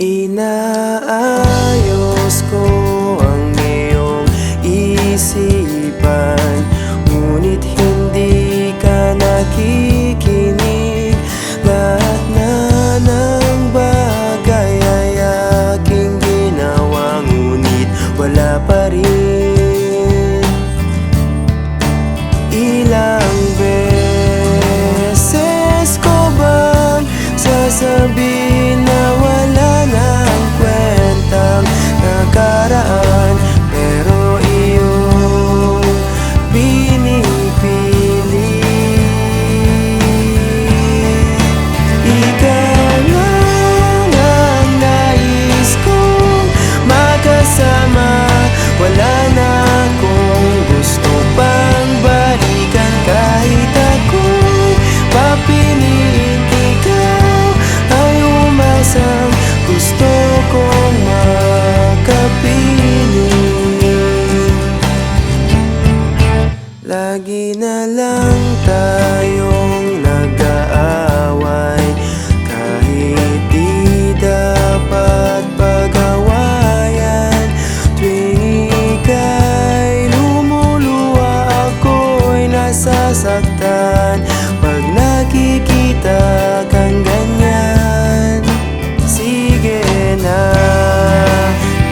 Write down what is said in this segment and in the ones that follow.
Inaayos ko ang iyong isipan, ngunit hindi ka nakikinig. Lahat na ng bagay ay aking ginawa, ngunit wala pa rin. Ilang beses ko bang sasabihin na wala nang kwentang nakaraan, pero iyong pinipili. Ikaw lang ang nais kong makasama, wala na akong gusto pang balikan. Kahit ako'y papiliin, ikaw ay umasang gusto kong makapiling. Lagi na lang tayong nag-aaway, kahit di dapat pag-awayan. Tuwing ika'y lumuluha, ako'y nasasaktan pag nakikita kang ganyan. Sige na,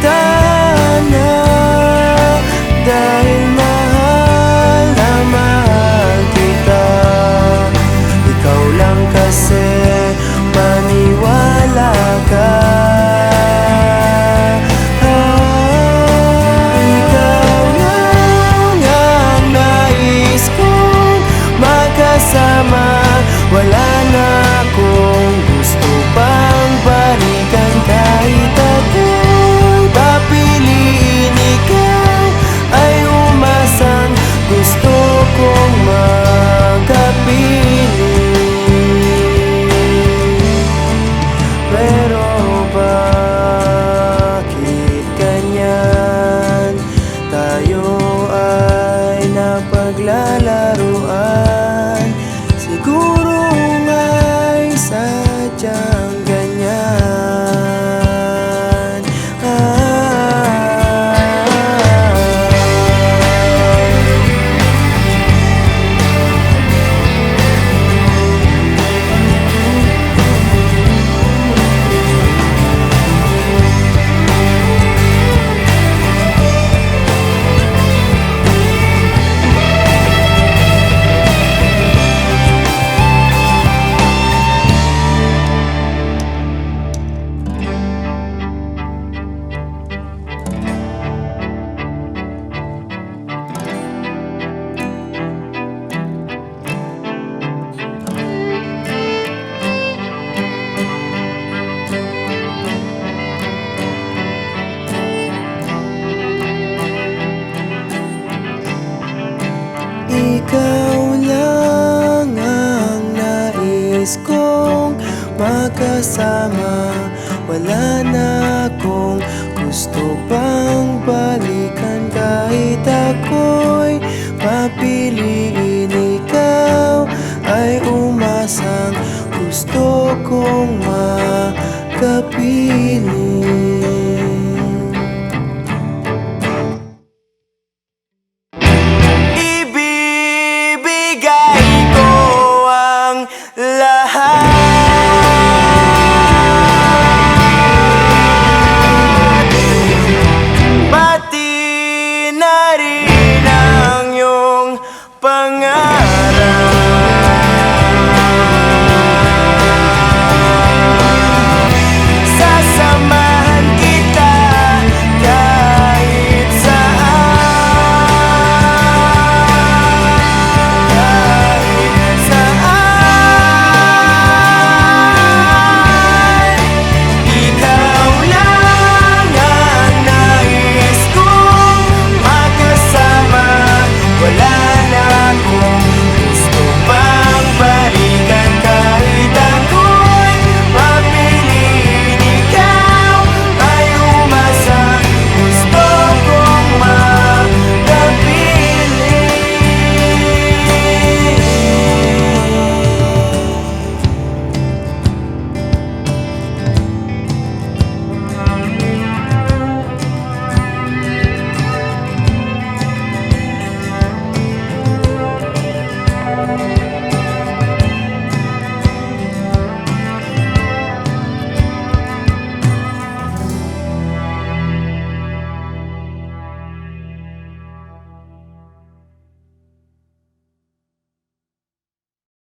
tana, dahil mahal na mahal kita. Ikaw lang kasi, maniwala ka. Ikaw lang ang nais kong makasama, wala na akong gusto pang balikan. Kahit ako'y papiliin, ikaw ay umasang gusto kong makapiling. Pero bakit ganyan? Tayo ay napaglalaruan, siguro nga'y sadyang ganyan. Ikaw lang ang nais kong makasama, wala na akong gusto pang balikan. Kahit ako'y papiliin, ikaw ay umasang gusto kong makapiling. Pati na rin ang iyong pangarap.